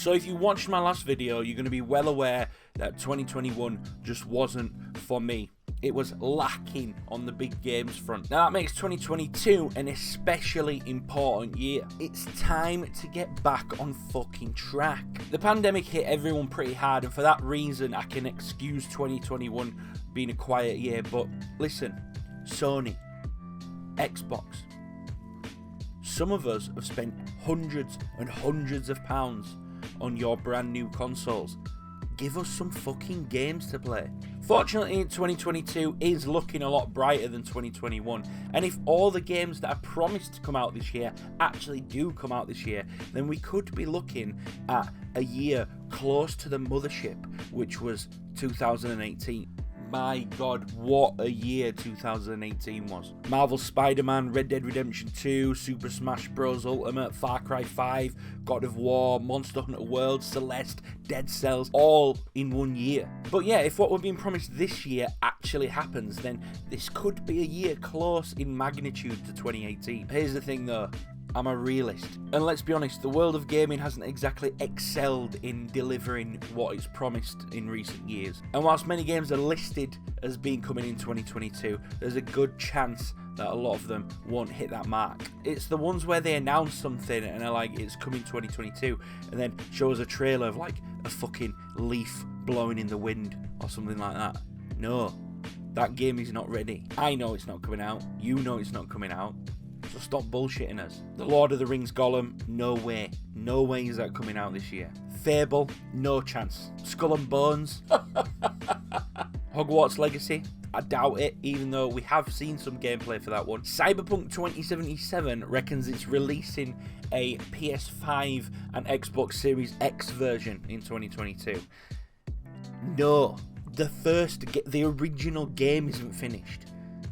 So if you watched my last video, you're going to be well aware that 2021 just wasn't for me. It was lacking on the big games front. Now that makes 2022 an especially important year. It's time to get back on fucking track. The pandemic hit everyone pretty hard, and for that reason I can excuse 2021 being a quiet year. But listen, Sony, Xbox, some of us have spent hundreds and hundreds of pounds on your brand new consoles. Give us some fucking games to play. Fortunately, 2022 is looking a lot brighter than 2021, and if all the games that are promised to come out this year actually do come out this year, then we could be looking at a year close to the mothership, which was 2018. My God, what a year 2018 was. Marvel Spider-Man, Red Dead Redemption 2, Super Smash Bros. Ultimate, Far Cry 5, God of War, Monster Hunter World, Celeste, Dead Cells, all in one year. But yeah, if what we're being promised this year actually happens, then this could be a year close in magnitude to 2018. Here's the thing though, I'm a realist. And let's be honest, the world of gaming hasn't exactly excelled in delivering what it's promised in recent years. And whilst many games are listed as being coming in 2022, there's a good chance that a lot of them won't hit that mark. It's the ones where they announce something and are like, it's coming 2022, and then show us a trailer of like a fucking leaf blowing in the wind or something like that. No, that game is not ready. I know it's not coming out. You know it's not coming out. So stop bullshitting us. The Lord of the Rings Gollum, no way. No way is that coming out this year. Fable, no chance. Skull and Bones. Hogwarts Legacy, I doubt it, even though we have seen some gameplay for that one. Cyberpunk 2077 reckons it's releasing a PS5 and Xbox Series X version in 2022. No, the original game isn't finished.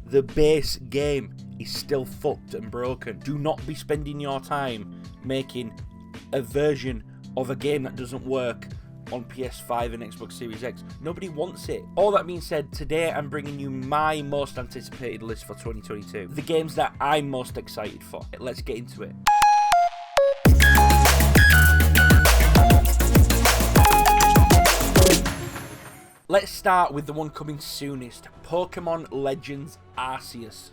The base game is still fucked and broken. Do not be spending your time making a version of a game that doesn't work on PS5 and Xbox Series X. Nobody wants it. All that being said, today I'm bringing you my most anticipated list for 2022. The games that I'm most excited for. Let's get into it. Let's start with the one coming soonest, Pokemon Legends Arceus.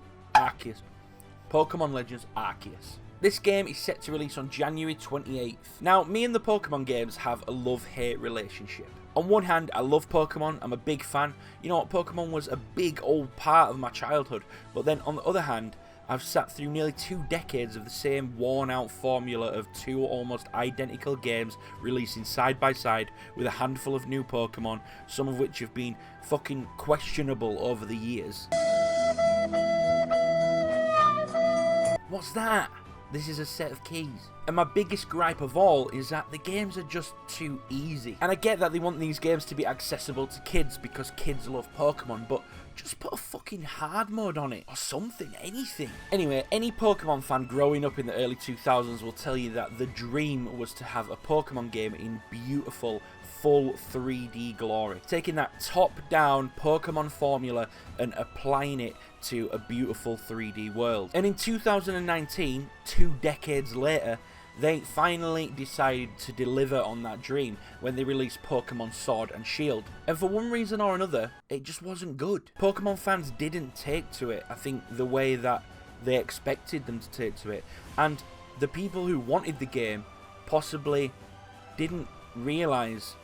Pokemon Legends Arceus. This game is set to release on January 28th. Now, me and the Pokemon games have a love-hate relationship. On one hand, I love Pokemon, I'm a big fan. You know what, Pokemon was a big old part of my childhood. But then on the other hand, I've sat through nearly 2 decades of the same worn-out formula of 2 almost identical games releasing side by side with a handful of new Pokemon, some of which have been fucking questionable over the years. What's that? This is a set of keys. And my biggest gripe of all is that the games are just too easy. And I get that they want these games to be accessible to kids because kids love Pokemon, but just put a fucking hard mode on it or something, anything. Anyway, any Pokemon fan growing up in the early 2000s will tell you that the dream was to have a Pokemon game in beautiful, full 3D glory. Taking that top-down Pokemon formula and applying it to a beautiful 3D world. And in 2019, 2 decades later, they finally decided to deliver on that dream when they released Pokemon Sword and Shield. And for one reason or another, it just wasn't good. Pokemon fans didn't take to it, I think, the way that they expected them to take to it. And the people who wanted the game possibly didn't realise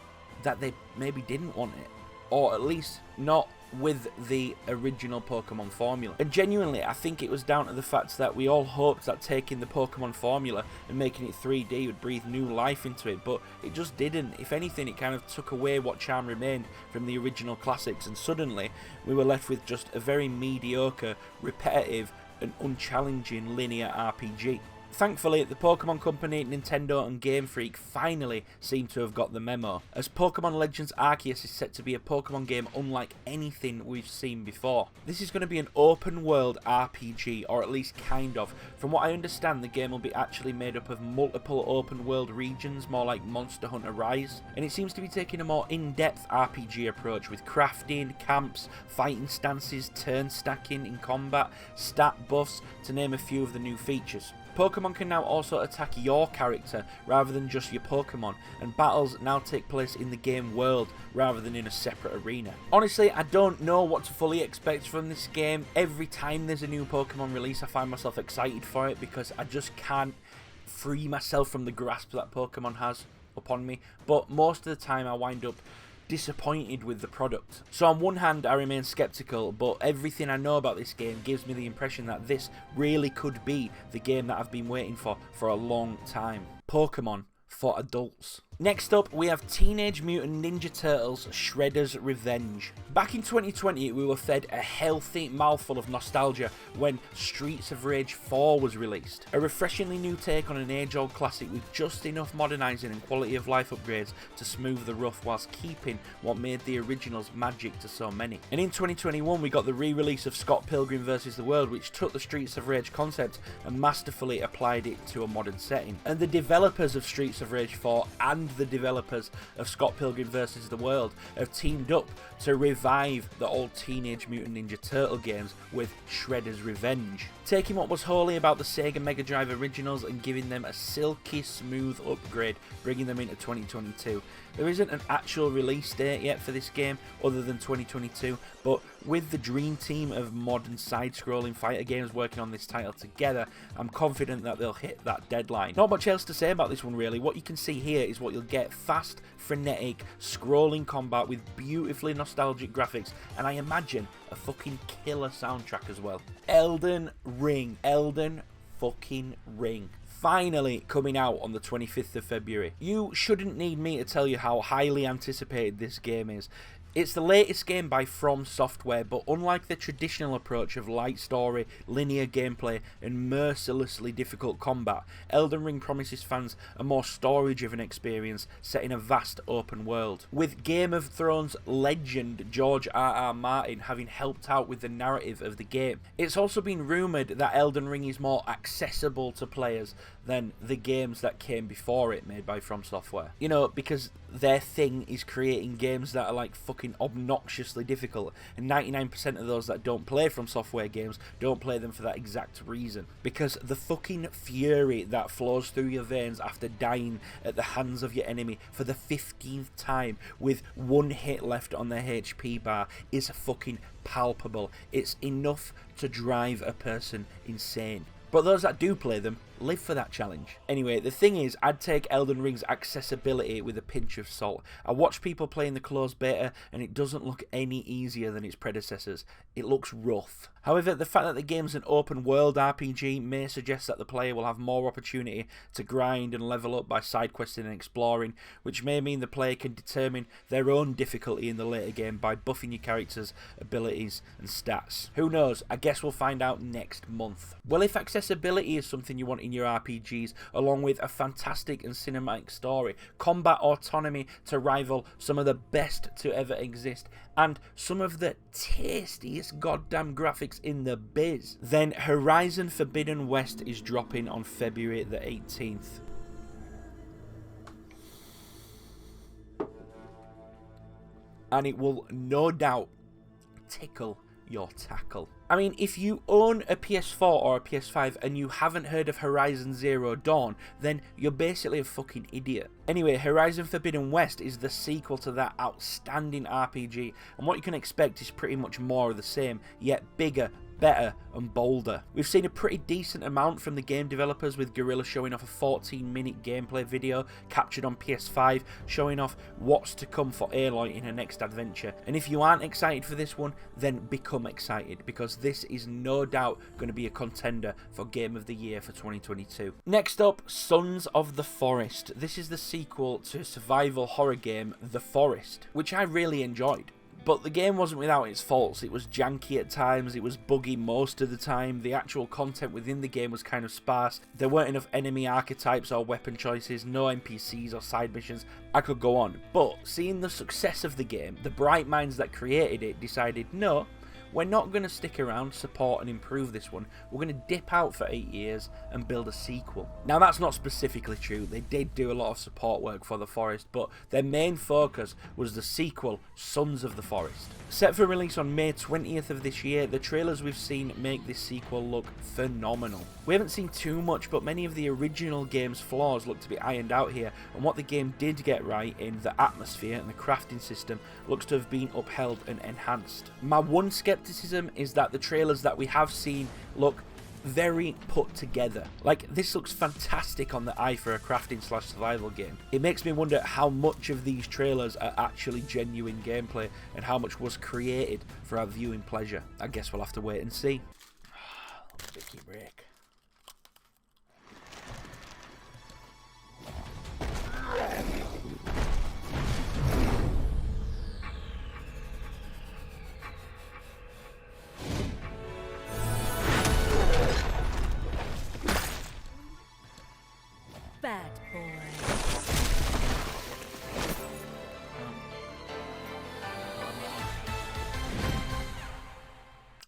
that they maybe didn't want it. Or at least not with the original Pokemon formula. And genuinely, I think it was down to the fact that we all hoped that taking the Pokemon formula and making it 3D would breathe new life into it, but it just didn't. If anything, it kind of took away what charm remained from the original classics, and suddenly we were left with just a very mediocre, repetitive and unchallenging linear RPG. Thankfully, the Pokemon Company, Nintendo and Game Freak finally seem to have got the memo, as Pokemon Legends Arceus is set to be a Pokemon game unlike anything we've seen before. This is going to be an open world RPG, or at least kind of. From what I understand, the game will be actually made up of multiple open world regions, more like Monster Hunter Rise, and it seems to be taking a more in-depth RPG approach with crafting, camps, fighting stances, turn stacking in combat, stat buffs, to name a few of the new features. Pokemon can now also attack your character rather than just your Pokemon, and battles now take place in the game world rather than in a separate arena. Honestly, I don't know what to fully expect from this game. Every time there's a new Pokemon release, I find myself excited for it because I just can't free myself from the grasp that Pokemon has upon me, but most of the time I wind up disappointed with the product. So on one hand I remain skeptical, but everything I know about this game gives me the impression that this really could be the game that I've been waiting for a long time. Pokemon for adults. Next up, we have Teenage Mutant Ninja Turtles Shredder's Revenge. Back in 2020, we were fed a healthy mouthful of nostalgia when Streets of Rage 4 was released. A refreshingly new take on an age-old classic with just enough modernising and quality of life upgrades to smooth the rough whilst keeping what made the originals magic to so many. And in 2021, we got the re-release of Scott Pilgrim vs. the World, which took the Streets of Rage concept and masterfully applied it to a modern setting. And the developers of Streets of Rage 4 and the developers of Scott Pilgrim vs. the World have teamed up to revive the old Teenage Mutant Ninja Turtle games with Shredder's Revenge, taking what was wholly about the Sega Mega Drive originals and giving them a silky smooth upgrade, bringing them into 2022. There isn't an actual release date yet for this game other than 2022, but with the dream team of modern side-scrolling fighter games working on this title together, I'm confident that they'll hit that deadline. Not much else to say about this one really. What you can see here is what you'll get: fast, frenetic, scrolling combat with beautifully nostalgic graphics, and I imagine a fucking killer soundtrack as well. Elden Ring. Elden fucking Ring. Finally coming out on the 25th of February. You shouldn't need me to tell you how highly anticipated this game is. It's the latest game by From Software, but unlike the traditional approach of light story, linear gameplay, and mercilessly difficult combat, Elden Ring promises fans a more story-driven experience set in a vast open world. With Game of Thrones legend George R.R. Martin having helped out with the narrative of the game. It's also been rumoured that Elden Ring is more accessible to players than the games that came before it made by From Software. You know, because their thing is creating games that are like fucking obnoxiously difficult, and 99% of those that don't play From Software games don't play them for that exact reason. Because the fucking fury that flows through your veins after dying at the hands of your enemy for the 15th time with one hit left on their HP bar is fucking palpable. It's enough to drive a person insane. But those that do play them live for that challenge. Anyway, the thing is, I'd take Elden Ring's accessibility with a pinch of salt. I watch people playing the closed beta and it doesn't look any easier than its predecessors. It looks rough. However, the fact that the game's an open world RPG may suggest that the player will have more opportunity to grind and level up by side questing and exploring, which may mean the player can determine their own difficulty in the later game by buffing your character's abilities and stats. Who knows? I guess we'll find out next month. Well, if accessibility is something you want in your RPGs, along with a fantastic and cinematic story, combat autonomy to rival some of the best to ever exist, and some of the tastiest goddamn graphics in the biz, then Horizon Forbidden West is dropping on February the 18th. And it will no doubt tickle your tackle. I mean, if you own a PS4 or a PS5 and you haven't heard of Horizon Zero Dawn, then you're basically a fucking idiot. Anyway, Horizon Forbidden West is the sequel to that outstanding RPG, and what you can expect is pretty much more of the same, yet bigger, better and bolder. We've seen a pretty decent amount from the game developers, with Guerrilla showing off a 14-minute gameplay video captured on PS5 showing off what's to come for Aloy in her next adventure. And if you aren't excited for this one, then become excited, because this is no doubt going to be a contender for Game of the Year for 2022. Next up, Sons of the Forest. This is the sequel to survival horror game The Forest, which I really enjoyed. But the game wasn't without its faults. It was janky at times, it was buggy most of the time, the actual content within the game was kind of sparse, there weren't enough enemy archetypes or weapon choices, no NPCs or side missions, I could go on. But seeing the success of the game, the bright minds that created it decided, no, we're not going to stick around, support and improve this one. We're going to dip out for 8 years and build a sequel. Now that's not specifically true, they did do a lot of support work for The Forest, but their main focus was the sequel, Sons of the Forest. Set for release on May 20th of this year, the trailers we've seen make this sequel look phenomenal. We haven't seen too much, but many of the original game's flaws look to be ironed out here, and what the game did get right in the atmosphere and the crafting system looks to have been upheld and enhanced. My one skepticism is that the trailers that we have seen look very put together. Like, this looks fantastic on the eye for a crafting / survival game. It makes me wonder how much of these trailers are actually genuine gameplay and how much was created for our viewing pleasure. I guess we'll have to wait and see. Sticky break. Bad boy.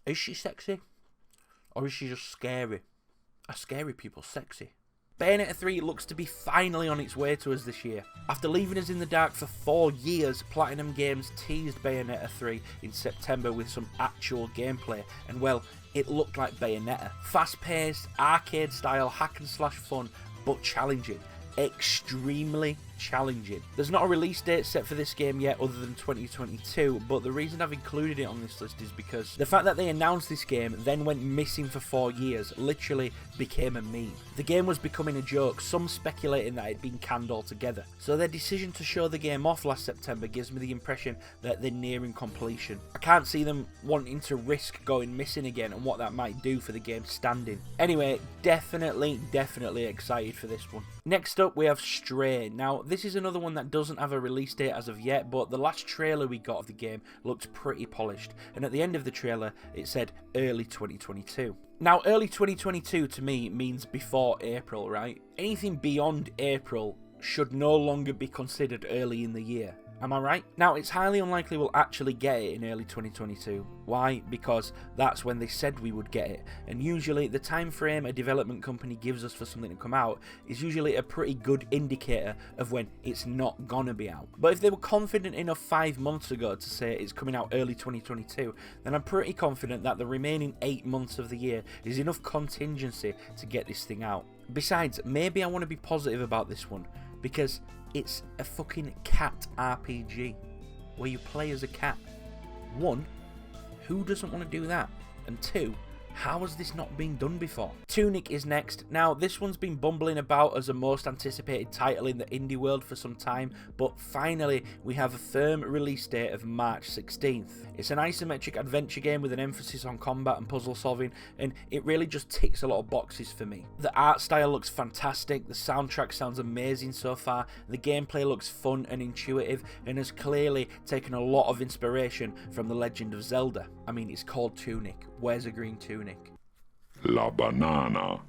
Is she sexy? Or is she just scary? Are scary people sexy? Bayonetta 3 looks to be finally on its way to us this year. After leaving us in the dark for 4 years, Platinum Games teased Bayonetta 3 in September with some actual gameplay, and well, it looked like Bayonetta. Fast-paced, arcade-style hack-and-slash fun, but challenging. Extremely challenging. There's not a release date set for this game yet other than 2022, but the reason I've included it on this list is because the fact that they announced this game, then went missing for 4 years, literally became a meme. The game was becoming a joke, some speculating that it'd been canned altogether. So their decision to show the game off last September gives me the impression that they're nearing completion. I can't see them wanting to risk going missing again and what that might do for the game's standing. Anyway, definitely excited for this one. Next up, we have Stray. Now, this is another one that doesn't have a release date as of yet, but the last trailer we got of the game looked pretty polished, and at the end of the trailer, it said early 2022. Now, early 2022 to me means before April, right? Anything beyond April should no longer be considered early in the year. Am I right? Now, it's highly unlikely we'll actually get it in early 2022. Why? Because that's when they said we would get it. And usually, the time frame a development company gives us for something to come out is usually a pretty good indicator of when it's not gonna be out. But if they were confident enough 5 months ago to say it's coming out early 2022, then I'm pretty confident that the remaining 8 months of the year is enough contingency to get this thing out. Besides, maybe I want to be positive about this one, because it's a fucking cat RPG where you play as a cat. 1, who doesn't want to do that? And 2, how has this not been done before? TUNIC is next. Now, this one's been bumbling about as a most anticipated title in the indie world for some time, but finally we have a firm release date of March 16th. It's an isometric adventure game with an emphasis on combat and puzzle solving, and it really just ticks a lot of boxes for me. The art style looks fantastic, the soundtrack sounds amazing so far, the gameplay looks fun and intuitive, and has clearly taken a lot of inspiration from The Legend of Zelda. I mean, it's called TUNIC. Where's a green tunic? La banana.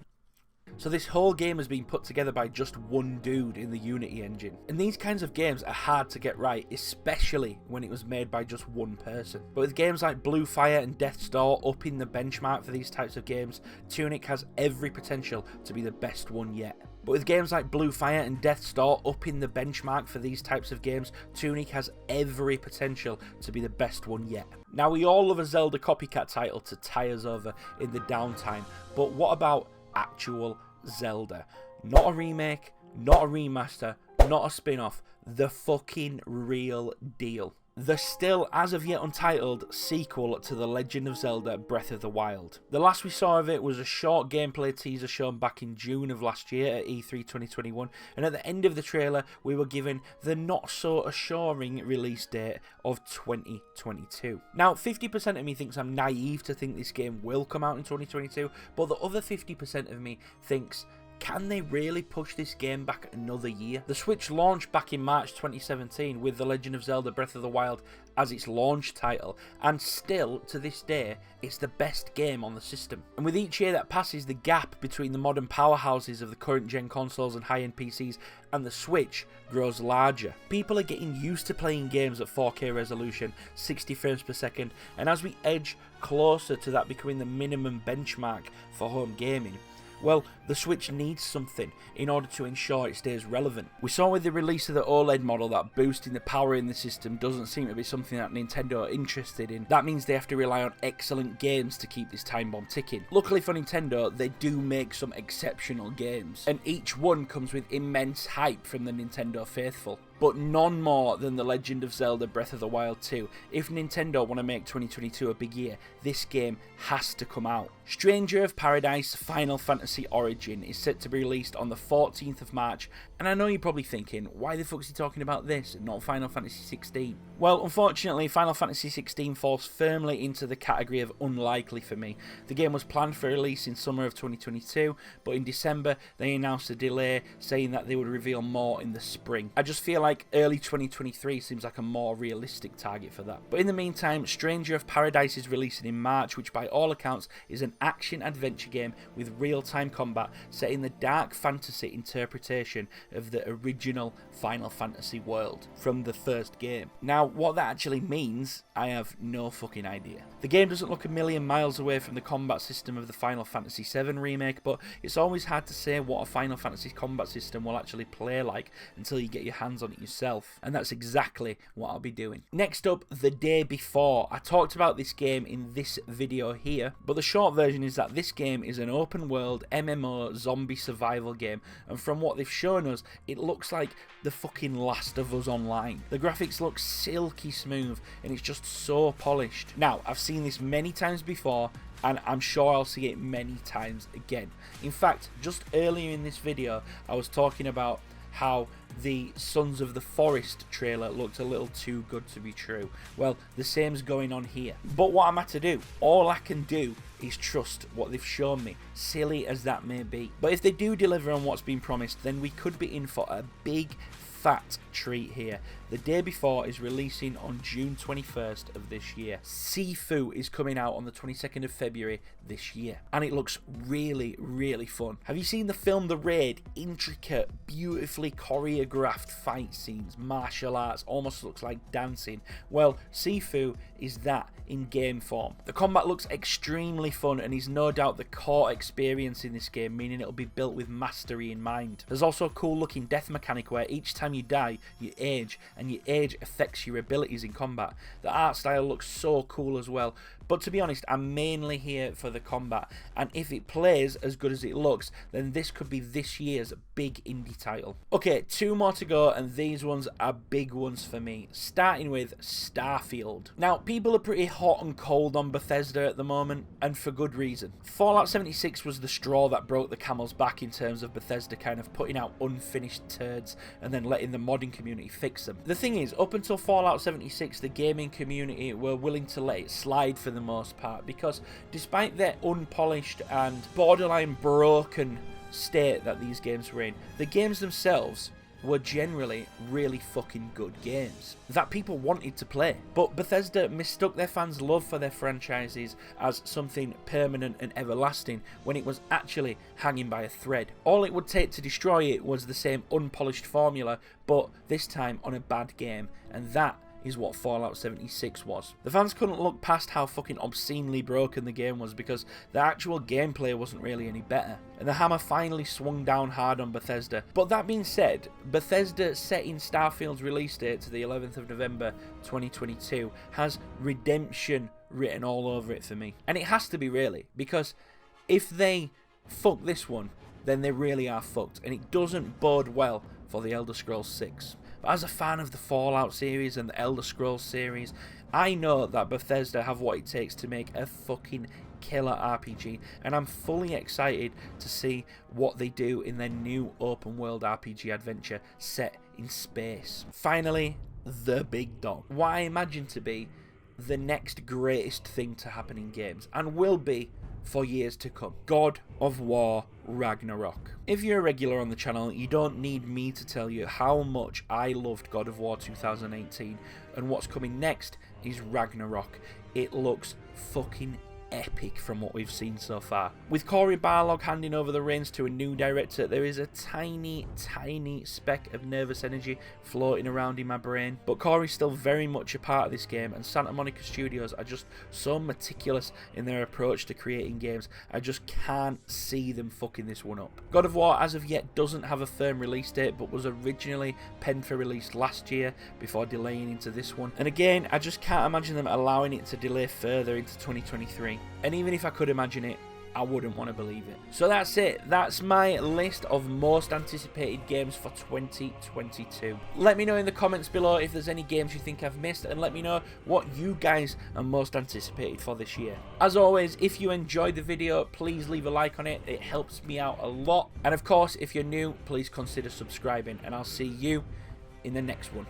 So this whole game has been put together by just one dude in the Unity engine. And these kinds of games are hard to get right, especially when it was made by just one person. But with games like Blue Fire and Death's Door upping the benchmark for these types of games, TUNIC has every potential to be the best one yet. But with games like Blue Fire and Death's Door upping the benchmark for these types of games, TUNIC has every potential to be the best one yet. Now, we all love a Zelda copycat title to tie us over in the downtime, but what about actual Zelda? Not a remake, not a remaster, not a spin-off, the fucking real deal. The still, as of yet untitled, sequel to The Legend of Zelda Breath of the Wild. The last we saw of it was a short gameplay teaser shown back in June of last year at E3 2021, and at the end of the trailer we were given the not so assuring release date of 2022. Now, 50% of me thinks I'm naive to think this game will come out in 2022, but the other 50% of me thinks can they really push this game back another year? The Switch launched back in March 2017 with The Legend of Zelda Breath of the Wild as its launch title, and still, to this day, it's the best game on the system. And with each year that passes, the gap between the modern powerhouses of the current gen consoles and high-end PCs and the Switch grows larger. People are getting used to playing games at 4K resolution, 60 frames per second, and as we edge closer to that becoming the minimum benchmark for home gaming, well, the Switch needs something in order to ensure it stays relevant. We saw with the release of the OLED model that boosting the power in the system doesn't seem to be something that Nintendo are interested in. That means they have to rely on excellent games to keep this time bomb ticking. Luckily for Nintendo, they do make some exceptional games, and each one comes with immense hype from the Nintendo faithful. But none more than The Legend of Zelda Breath of the Wild 2. If Nintendo want to make 2022 a big year, this game has to come out. Stranger of Paradise Final Fantasy Origin is set to be released on the 14th of March, and I know you're probably thinking, why the fuck is he talking about this and not Final Fantasy 16? Well, unfortunately, Final Fantasy 16 falls firmly into the category of unlikely for me. The game was planned for release in summer of 2022, but in December they announced a delay, saying that they would reveal more in the spring. I just feel like early 2023 seems like a more realistic target for that. But in the meantime, Stranger of Paradise is releasing in March, which by all accounts is an action-adventure game with real-time combat set in the dark fantasy interpretation of the original Final Fantasy world from the first game. Now, what that actually means, I have no fucking idea. The game doesn't look a million miles away from the combat system of the Final Fantasy VII remake, but it's always hard to say what a Final Fantasy combat system will actually play like until you get your hands on it yourself, and that's exactly what I'll be doing. Next up, The Day Before. I talked about this game in this video here, but the short version is that this game is an open world MMO zombie survival game, and from what they've shown us, it looks like the fucking Last of Us Online. The graphics look silky smooth, and it's just so polished. Now, I've seen this many times before, and I'm sure I'll see it many times again. In fact, just earlier in this video, I was talking about how the Sons of the Forest trailer looked a little too good to be true. Well, the same's going on here. But what am I to do? All I can do is trust what they've shown me, silly as that may be. But if they do deliver on what's been promised, then we could be in for a big fat treat here. The Day Before is releasing on June 21st of this year. Sifu is coming out on the 22nd of February this year, and it looks really, really fun. Have you seen the film The Raid? Intricate, beautifully choreographed fight scenes, martial arts, almost looks like dancing. Well, Sifu is that in game form. The combat looks extremely fun and is no doubt the core experience in this game, meaning it'll be built with mastery in mind. There's also a cool looking death mechanic where each time you die, you age, and your age affects your abilities in combat. The art style looks so cool as well, but to be honest, I'm mainly here for the combat, and if it plays as good as it looks, then this could be this year's big indie title. Okay, 2 more to go, and these ones are big ones for me, starting with Starfield. Now, people are pretty hot and cold on Bethesda at the moment, and for good reason. Fallout 76 was the straw that broke the camel's back in terms of Bethesda kind of putting out unfinished turds and then letting the modding community fix them. The thing is, up until Fallout 76, the gaming community were willing to let it slide for the most part, because despite their unpolished and borderline broken state that these games were in, the games themselves were generally really fucking good games that people wanted to play. But Bethesda mistook their fans' love for their franchises as something permanent and everlasting when it was actually hanging by a thread. All it would take to destroy it was the same unpolished formula, but this time on a bad game, and that is what Fallout 76 was. The fans couldn't look past how fucking obscenely broken the game was, because the actual gameplay wasn't really any better, and the hammer finally swung down hard on Bethesda. But that being said, Bethesda setting Starfield's release date to the 11th of November 2022 has redemption written all over it for me. And it has to be, really, because if they fuck this one, then they really are fucked, and it doesn't bode well for the Elder Scrolls 6. But as a fan of the Fallout series and the Elder Scrolls series, I know that Bethesda have what it takes to make a fucking killer RPG, and I'm fully excited to see what they do in their new open world RPG adventure set in space. Finally, the big dog. What I imagine to be the next greatest thing to happen in games, and will be for years to come. God of War Ragnarok. If you're a regular on the channel, you don't need me to tell you how much I loved God of War 2018, and what's coming next is Ragnarok. It looks fucking epic from what we've seen so far. With Cory Barlog handing over the reins to a new director, there is a tiny speck of nervous energy floating around in my brain, but Cory's still very much a part of this game, and Santa Monica Studios are just so meticulous in their approach to creating games. I just can't see them fucking this one up. God of War as of yet doesn't have a firm release date, but was originally penned for release last year before delaying into this one, and again I just can't imagine them allowing it to delay further into 2023. And even if I could imagine it, I wouldn't want to believe it. So that's it. That's my list of most anticipated games for 2022. Let me know in the comments below if there's any games you think I've missed, and let me know what you guys are most anticipated for this year. As always, if you enjoyed the video, please leave a like on it. It helps me out a lot. And of course, if you're new, please consider subscribing, and I'll see you in the next one.